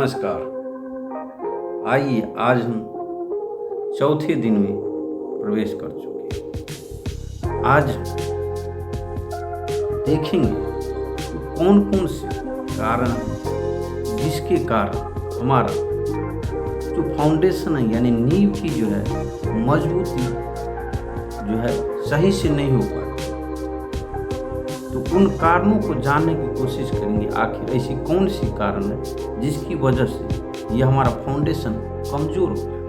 नमस्कार। आइए आज हम चौथे दिन में प्रवेश कर चुके हैं। आज देखेंगे कि कौन कौन से कारण हैं जिसके कारण हमारा जो फाउंडेशन है यानी नींव की जो है मजबूती जो है सही से नहीं हो पाती। तो उन कारणों को जानने की कोशिश करेंगे, आखिर ऐसी कौन सी कारण है जिसकी वजह से यह हमारा फाउंडेशन कमज़ोर हो गया।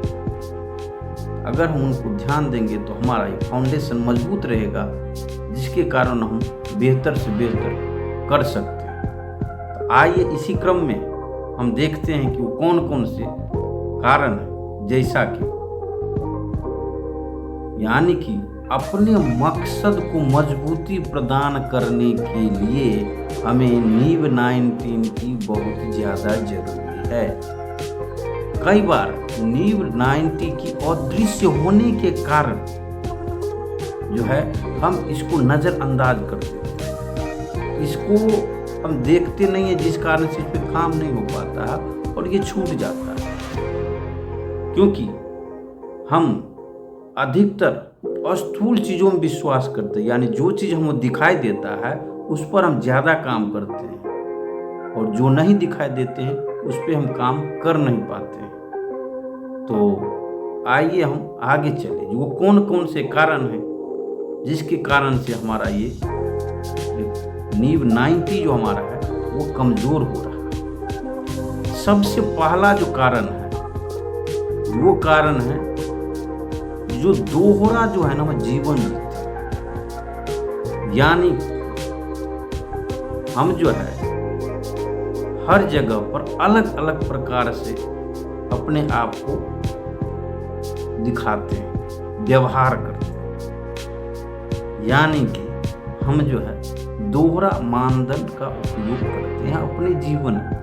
अगर हम उनको ध्यान देंगे तो हमारा ये फाउंडेशन मजबूत रहेगा, जिसके कारण हम बेहतर से बेहतर कर सकते हैं। तो आइए इसी क्रम में हम देखते हैं कि वो कौन कौन से कारण हैं, जैसा कि यानी कि अपने मकसद को मजबूती प्रदान करने के लिए हमें नींव 19 की बहुत ज़्यादा जरूरी है। कई बार नींव 90 की अदृश्य होने के कारण जो है हम इसको नज़रअंदाज कर देते हैं, इसको हम देखते नहीं है, जिस कारण से इस पर काम नहीं हो पाता है और ये छूट जाता है। क्योंकि हम अधिकतर स्थूल चीज़ों में विश्वास करते हैं, यानी जो चीज़ हमें दिखाई देता है उस पर हम ज़्यादा काम करते हैं और जो नहीं दिखाई देते हैं उस पर हम काम कर नहीं पाते हैं। तो आइए हम आगे चले, वो कौन कौन से कारण हैं जिसके कारण से हमारा ये नींव 90 जो हमारा है वो कमज़ोर हो रहा है। सबसे पहला जो कारण है वो कारण है जो दोहरा जो है ना वो जीवन जीते, यानी हम जो है हर जगह पर अलग अलग प्रकार से अपने आप को दिखाते हैं, व्यवहार करते हैं, यानी कि हम जो है दोहरा मानदंड का उपयोग करते हैं अपने जीवन में।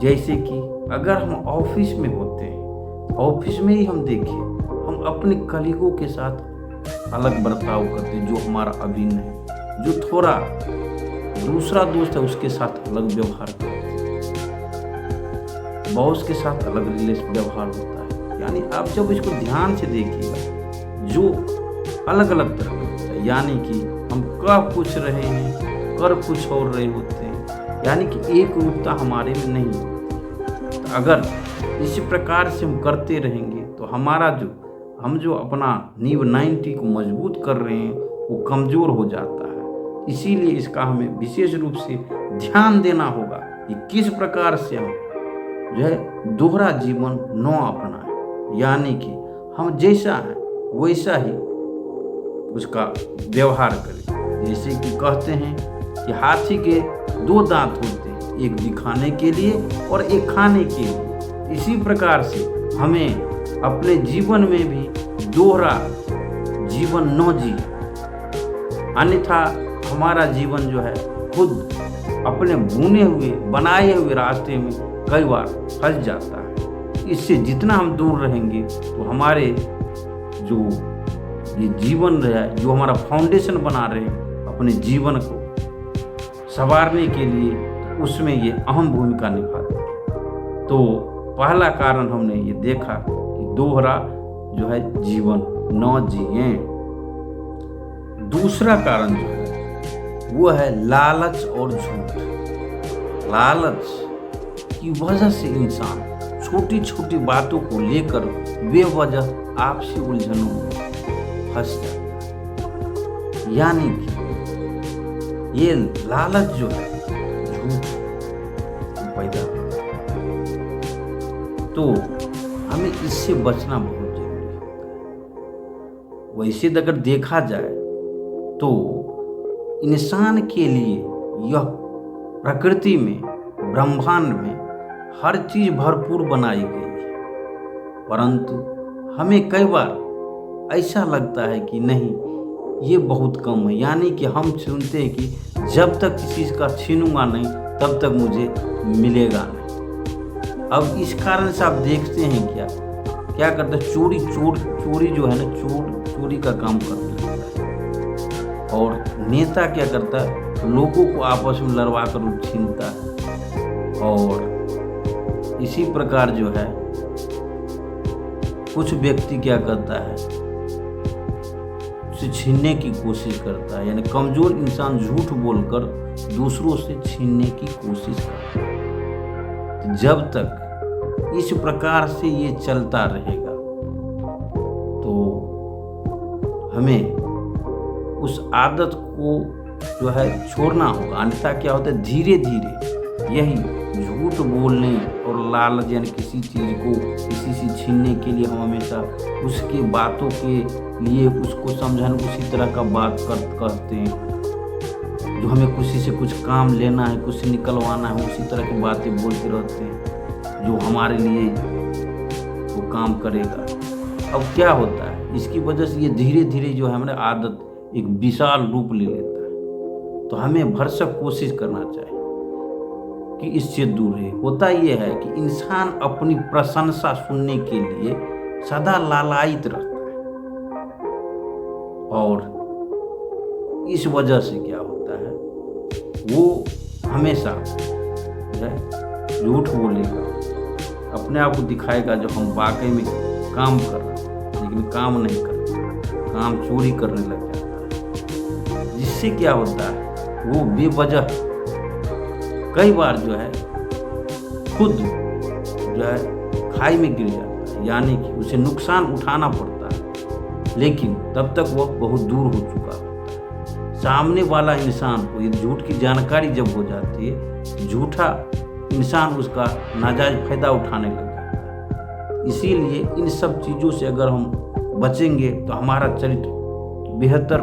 जैसे कि अगर हम ऑफिस में होते हैं, ऑफिस में ही हम देखें, हम अपने कलीगों के साथ अलग बर्ताव करते हैं जो हमारा अभिन्न है, जो थोड़ा दूसरा दोस्त है उसके साथ अलग व्यवहार करते हैं, बॉस के साथ अलग व्यवहार होता है। यानी आप जब इसको ध्यान से देखिएगा जो अलग अलग तरह का होता है, यानी कि हम कह कुछ रहे हैं कर कुछ और रहे होते हैं, यानी कि एक रूपता हमारे में नहीं होती। तो अगर इसी प्रकार से हम करते रहेंगे तो हमारा हम जो अपना नींव 90 को मजबूत कर रहे हैं वो कमज़ोर हो जाता है। इसीलिए इसका हमें विशेष रूप से ध्यान देना होगा कि किस प्रकार से हम जो है दोहरा जीवन न अपनाएं, यानी कि हम जैसा है वैसा ही उसका व्यवहार करें। जैसे कि कहते हैं कि हाथी के 2 दांत होते हैं, एक दिखाने के लिए और एक खाने के लिए। इसी प्रकार से हमें अपने जीवन में भी दोहरा जीवन न जिए, अन्यथा हमारा जीवन जो है खुद अपने बुने हुए बनाए हुए रास्ते में कई बार फंस जाता है। इससे जितना हम दूर रहेंगे तो हमारे जो ये जीवन है, जो हमारा फाउंडेशन बना रहे हैं अपने जीवन को संवारने के लिए, तो उसमें ये अहम भूमिका निभाते हैं। तो पहला कारण हमने ये देखा कि दोहरा जो है जीवन न जिए। दूसरा कारण जो है वो है लालच और झूठ। लालच की वजह से इंसान छोटी छोटी बातों को लेकर बेवजह आपसी उलझनों में फंस जाता है, यानी कि ये लालच जो है झूठ पैदा होता है। तो हमें इससे बचना बहुत जरूरी होता है। वैसे अगर देखा जाए तो इंसान के लिए यह प्रकृति में, ब्रह्मांड में हर चीज़ भरपूर बनाई गई है, परंतु हमें कई बार ऐसा लगता है कि नहीं ये बहुत कम है, यानी कि हम सुनते हैं कि जब तक किसी चीज़ का छीनूंगा नहीं तब तक मुझे मिलेगा नहीं। अब इस कारण से आप देखते हैं क्या करते हैं, चोरी जो है ना, चोरी का काम करते हैं। और नेता क्या करता है, लोगों को आपस में लड़वा कर छीनता है। और इसी प्रकार जो है कुछ व्यक्ति क्या करता है, उसे छीनने की कोशिश करता है। यानी कमजोर इंसान झूठ बोलकर दूसरों से छीनने की कोशिश करता है। तो जब तक इस प्रकार से ये चलता रहेगा तो हमें उस आदत को जो है छोड़ना होगा। अन्यथा क्या होता है, धीरे धीरे यही झूठ बोलने और लालच यानी किसी चीज़ को किसी से छीनने के लिए हम हमेशा उसकी बातों के लिए उसको समझाने उसी तरह का बात करते हैं। जो हमें किसी से कुछ काम लेना है, कुछ निकलवाना है, उसी तरह की बातें बोलते रहते हैं जो हमारे लिए वो काम करेगा। अब क्या होता है, इसकी वजह से ये धीरे धीरे जो है हमारी आदत एक विशाल रूप ले लेता है। तो हमें भरसक कोशिश करना चाहिए कि इससे दूर रहे। होता यह है कि इंसान अपनी प्रशंसा सुनने के लिए सदा लालायित रहता है और इस वजह से क्या होता है, वो हमेशा झूठ बोलेगा, अपने आप को दिखाएगा जो हम वाकई में काम कर रहे हैं, लेकिन काम नहीं करते, काम चोरी करने लग जाता है। जिससे क्या होता है, वो बेवजह कई बार जो है खुद जो है खाई में गिर जाता है, यानी कि उसे नुकसान उठाना पड़ता है। लेकिन तब तक वह बहुत दूर हो चुका होता है। सामने वाला इंसान को ये झूठ की जानकारी जब हो जाती है, झूठा इंसान उसका नाजायज फायदा उठाने लग जाता है। इसीलिए इन सब चीज़ों से अगर हम बचेंगे तो हमारा चरित्र बेहतर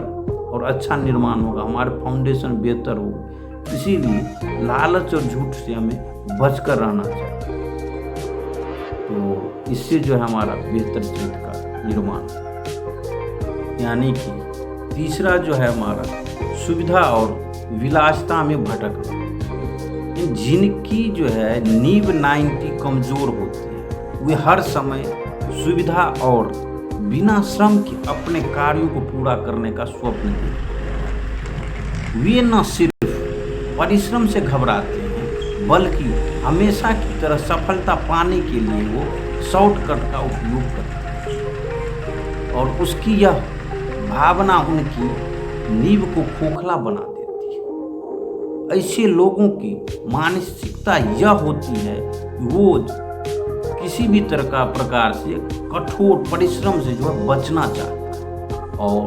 और अच्छा निर्माण होगा, हमारा फाउंडेशन बेहतर होगा। इसीलिए लालच और झूठ से हमें बचकर रहना चाहिए। तो इससे जो है हमारा बेहतर चरित्र का निर्माण। यानी कि तीसरा जो है हमारा सुविधा और विलासिता में भटकना। जिनकी जो है नींव 90 कमजोर होती है, वे हर समय सुविधा और बिना श्रम के अपने कार्यों को पूरा करने का स्वप्न देखते हैं। वे न सिर्फ परिश्रम से घबराते हैं, बल्कि हमेशा की तरह सफलता पाने के लिए वो शॉर्टकट का उपयोग करते हैं और उसकी यह भावना उनकी नींव को खोखला बना देती है। ऐसे लोगों की मानसिकता यह होती है कि वो किसी भी तरह का प्रकार से कठोर परिश्रम से जो है बचना चाहता है और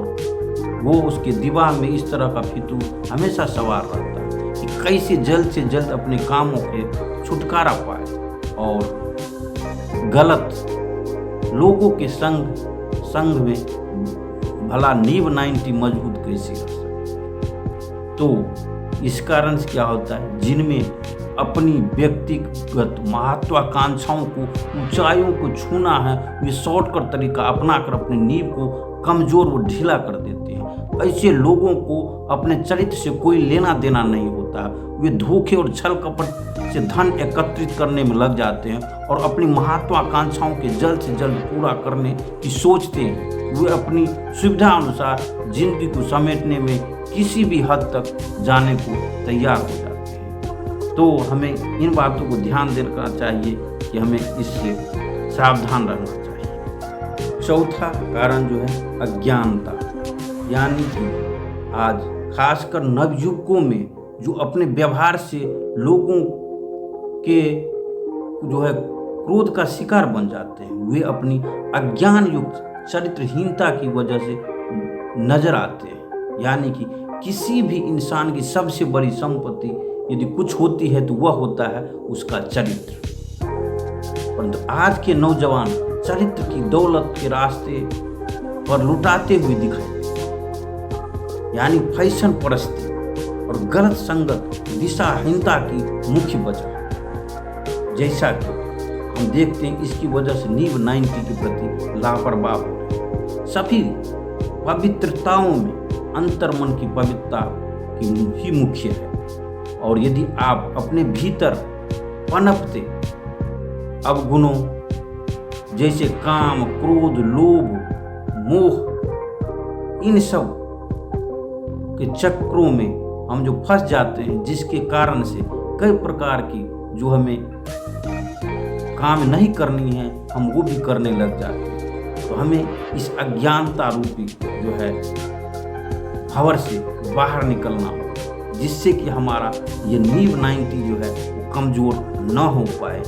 वो उसके दिमाग में इस तरह का फितूर हमेशा सवार रहता है कि कैसे जल्द से जल्द अपने कामों के छुटकारा पाए और गलत लोगों के संग में भला नींव 90 मजबूत कैसी रह सकती। तो इस कारण से क्या होता है, जिनमें अपनी व्यक्तिगत महत्वाकांक्षाओं को ऊंचाइयों को छूना है, वे शॉर्टकट तरीका अपनाकर अपनी नींव को कमजोर व ढीला कर देते हैं। ऐसे लोगों को अपने चरित्र से कोई लेना देना नहीं होता। वे धोखे और छल कपट से धन एकत्रित करने में लग जाते हैं और अपनी महत्वाकांक्षाओं के जल्द से जल्द पूरा करने की सोचते हैं। वे अपनी सुविधा अनुसार जिंदगी को समेटने में किसी भी हद तक जाने को तैयार हो जाते हैं। तो हमें इन बातों को ध्यान देना चाहिए कि हमें इससे सावधान रहना चाहिए। चौथा कारण जो है अज्ञानता, यानी कि आज खासकर नवयुवकों में जो अपने व्यवहार से लोगों के जो है क्रोध का शिकार बन जाते हैं, वे अपनी अज्ञान युक्त चरित्रहीनता की वजह से नजर आते हैं। यानी कि किसी भी इंसान की सबसे बड़ी संपत्ति यदि कुछ होती है तो वह होता है उसका चरित्र। परंतु आज के नौजवान चरित्र की दौलत के रास्ते पर लुटाते हुए दिखाई देते हैं। यानी फैशन परस्ती और गलत संगत दिशाहीनता की मुख्य वजह, जैसा कि हम देखते हैं इसकी वजह से नींव 90 के प्रति लापरवाह हो रहे हैं। सभी पवित्रताओं में अंतर्मन की पवित्रता ही मुख्य है। और यदि आप अपने भीतर पनपते अवगुणों जैसे काम, क्रोध, लोभ, मोह, इन सब के चक्रों में हम जो फंस जाते हैं, जिसके कारण से कई प्रकार की जो हमें काम नहीं करनी है हम वो भी करने लग जाते हैं। तो हमें इस अज्ञानता रूपी जो है भंवर से बाहर निकलना होगा, जिससे कि हमारा ये नींव 90 जो है वो कमज़ोर न हो पाए।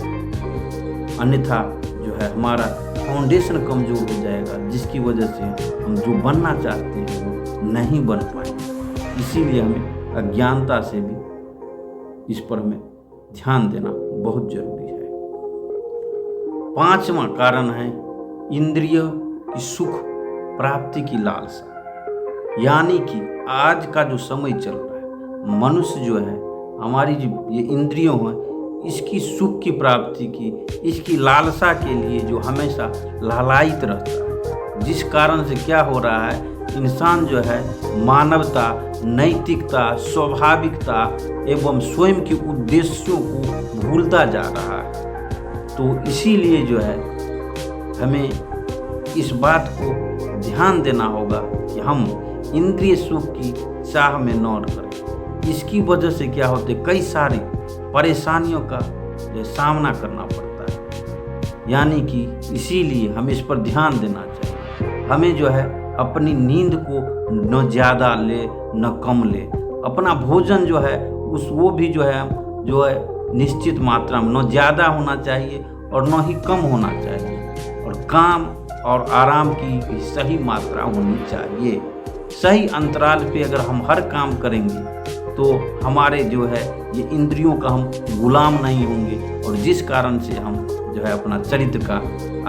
अन्यथा जो है हमारा फाउंडेशन कमज़ोर हो जाएगा, जिसकी वजह से हम जो बनना चाहते हैं वो नहीं बन पाएंगे। इसीलिए हमें अज्ञानता से भी इस पर हमें ध्यान देना बहुत जरूरी है। 5वां कारण है इंद्रिय की सुख प्राप्ति की लालसा। यानी कि आज का जो समय चल रहा है, मनुष्य जो है हमारी जो ये इंद्रियों हैं इसकी सुख की प्राप्ति की, इसकी लालसा के लिए जो हमेशा लालायित रहता है, जिस कारण से क्या हो रहा है, इंसान जो है मानवता, नैतिकता, स्वाभाविकता एवं स्वयं के उद्देश्यों को भूलता जा रहा है। तो इसीलिए जो है हमें इस बात को ध्यान देना होगा कि हम इंद्रिय सुख की चाह में न करें। इसकी वजह से क्या होते, कई सारी परेशानियों का जो सामना करना पड़ता है। यानी कि इसीलिए हमें इस पर ध्यान देना चाहिए। हमें जो है अपनी नींद को न ज़्यादा ले न कम ले। अपना भोजन जो है वो भी जो है निश्चित मात्रा में, न ज़्यादा होना चाहिए और न ही कम होना चाहिए। और काम और आराम की भी सही मात्रा होनी चाहिए। सही अंतराल पे अगर हम हर काम करेंगे तो हमारे जो है ये इंद्रियों का हम गुलाम नहीं होंगे, और जिस कारण से हम जो है अपना चरित्र का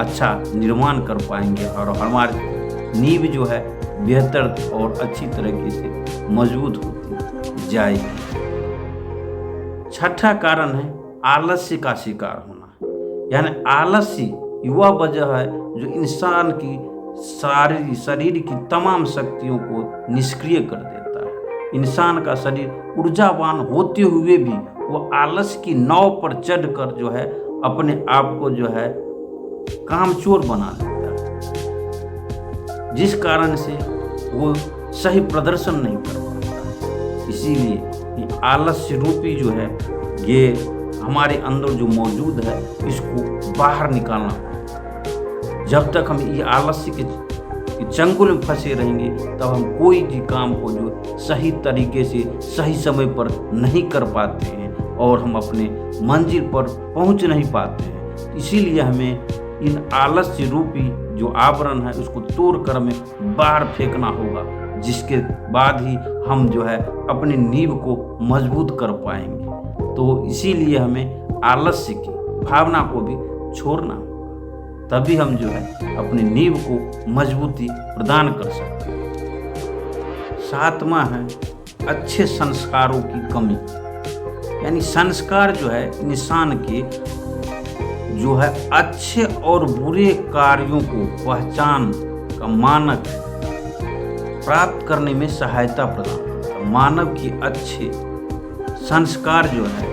अच्छा निर्माण कर पाएंगे और हमारी नींव जो है बेहतर और अच्छी तरीके से मजबूत होती जाएगी। 6ठा कारण है आलस्य का शिकार होना। यानी आलस्य वह वजह है जो इंसान की शरीर की तमाम शक्तियों को निष्क्रिय कर देता है। इंसान का शरीर ऊर्जावान होते हुए भी वो आलस्य की नाव पर चढ़कर जो है अपने आप को जो है कामचोर बना लेता है, जिस कारण से वो सही प्रदर्शन नहीं कर पाता। इसीलिए ये आलस्य रूपी जो है ये हमारे अंदर जो मौजूद है इसको बाहर निकालना पड़ता है। जब तक हम ये आलस्य के चंगुल में फंसे रहेंगे तब हम कोई भी काम को जो सही तरीके से सही समय पर नहीं कर पाते हैं और हम अपने मंजिल पर पहुंच नहीं पाते हैं। इसीलिए हमें इन आलस्य रूपी जो आवरण है उसको तोड़कर हमें बाहर फेंकना होगा, जिसके बाद ही हम जो है अपनी नींव को मजबूत कर पाएंगे। तो इसीलिए हमें आलस्य की भावना को भी छोड़ना होगा, तभी हम जो है अपनी नींव को मजबूती प्रदान कर सकते हैं। 7वां है अच्छे संस्कारों की कमी। यानी संस्कार जो है इंसान के जो है अच्छे और बुरे कार्यों को पहचान का मानक प्राप्त करने में सहायता प्रदान करता है। मानव की अच्छे संस्कार जो है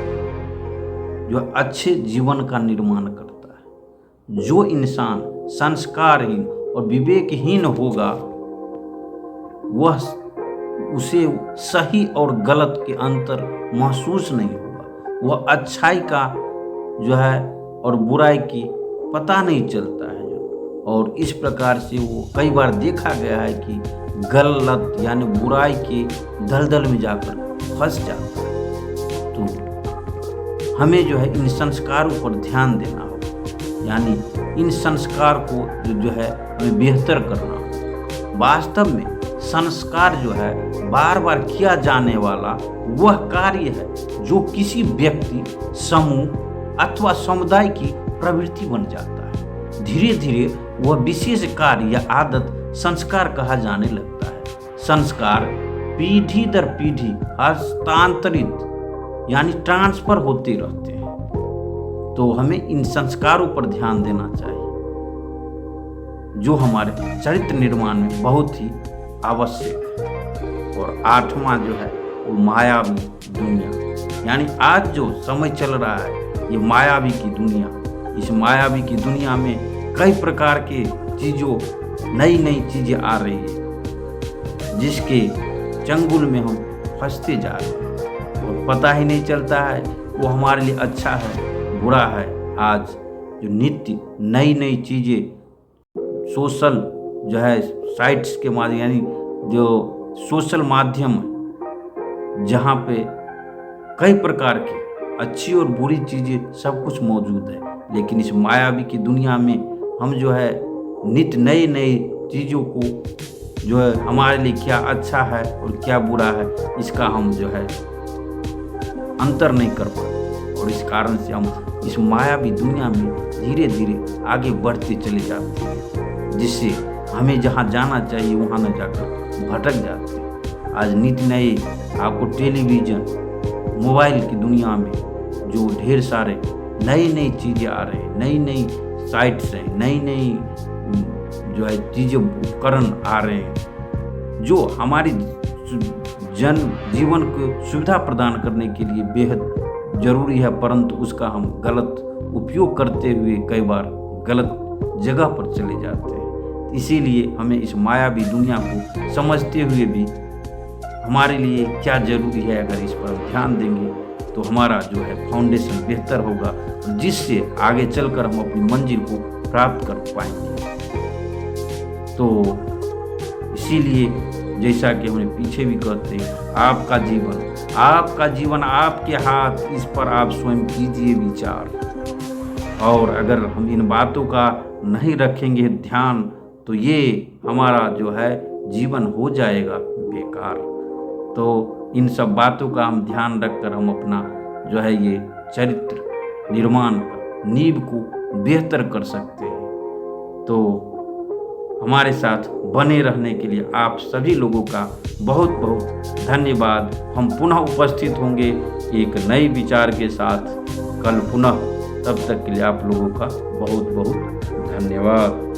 अच्छे जीवन का निर्माण करता है। जो इंसान संस्कारहीन और विवेकहीन होगा उसे सही और गलत के अंतर महसूस नहीं होगा। वह अच्छाई का जो है और बुराई की पता नहीं चलता है। और इस प्रकार से वो कई बार देखा गया है कि गलत यानी बुराई के दलदल में जाकर फंस जाता है। तो हमें जो है इन संस्कारों पर ध्यान देना होगा, यानी इन संस्कार को जो है हमें बेहतर करना होगा। वास्तव में संस्कार जो है बार बार किया जाने वाला वह कार्य है जो किसी व्यक्ति, समूह अथवा समुदाय की प्रवृत्ति बन जाता है। धीरे धीरे वह विशेष कार्य या आदत संस्कार कहा जाने लगता है। संस्कार पीढ़ी दर पीढ़ी हस्तांतरित यानी ट्रांसफर होते रहते हैं। तो हमें इन संस्कारों पर ध्यान देना चाहिए जो हमारे चरित्र निर्माण में बहुत ही आवश्यक है। और 8वां जो है वो मायावी दुनिया। यानी आज जो समय चल रहा है ये मायावी की दुनिया। इस मायावी की दुनिया में कई प्रकार के चीज़ों नई नई चीज़ें आ रही है, जिसके चंगुल में हम फंसते जा रहे हैं और पता ही नहीं चलता है वो हमारे लिए अच्छा है बुरा है। आज जो नित्य नई नई चीज़ें सोशल जो है साइट्स के माध्यम यानी जो सोशल माध्यम है, जहाँ पे कई प्रकार की अच्छी और बुरी चीज़ें सब कुछ मौजूद है, लेकिन इस मायावी की दुनिया में हम जो है नित्य नई नई चीज़ों को जो है हमारे लिए क्या अच्छा है और क्या बुरा है इसका हम जो है अंतर नहीं कर पाते, और इस कारण से हम इस मायावी दुनिया में धीरे धीरे आगे बढ़ते चले जाते हैं, जिससे हमें जहाँ जाना चाहिए वहाँ न जाकर भटक जाते हैं। आज नित्य नए आपको टेलीविज़न मोबाइल की दुनिया में जो ढेर सारे नई नई चीज़ें आ रहे हैं, नई नई साइट्स हैं, नई नई जो है चीज़ें उपकरण आ रहे हैं जो हमारी जीवन को सुविधा प्रदान करने के लिए बेहद ज़रूरी है, परंतु उसका हम गलत उपयोग करते हुए कई बार गलत जगह पर चले जाते हैं। इसीलिए हमें इस मायावी दुनिया को समझते हुए भी हमारे लिए क्या ज़रूरी है, अगर इस पर ध्यान देंगे तो हमारा जो है फाउंडेशन बेहतर होगा, जिससे आगे चलकर हम अपनी मंजिल को प्राप्त कर पाएंगे। तो इसीलिए जैसा कि हमने पीछे भी कहते हैं, आपका जीवन आपके हाथ, इस पर आप स्वयं कीजिए विचार। और अगर हम इन बातों का नहीं रखेंगे ध्यान तो ये हमारा जो है जीवन हो जाएगा बेकार। तो इन सब बातों का हम ध्यान रखकर हम अपना जो है ये चरित्र निर्माण पर नींव को बेहतर कर सकते हैं। तो हमारे साथ बने रहने के लिए आप सभी लोगों का बहुत बहुत धन्यवाद। हम पुनः उपस्थित होंगे एक नए विचार के साथ कल पुनः। तब तक के लिए आप लोगों का बहुत बहुत धन्यवाद।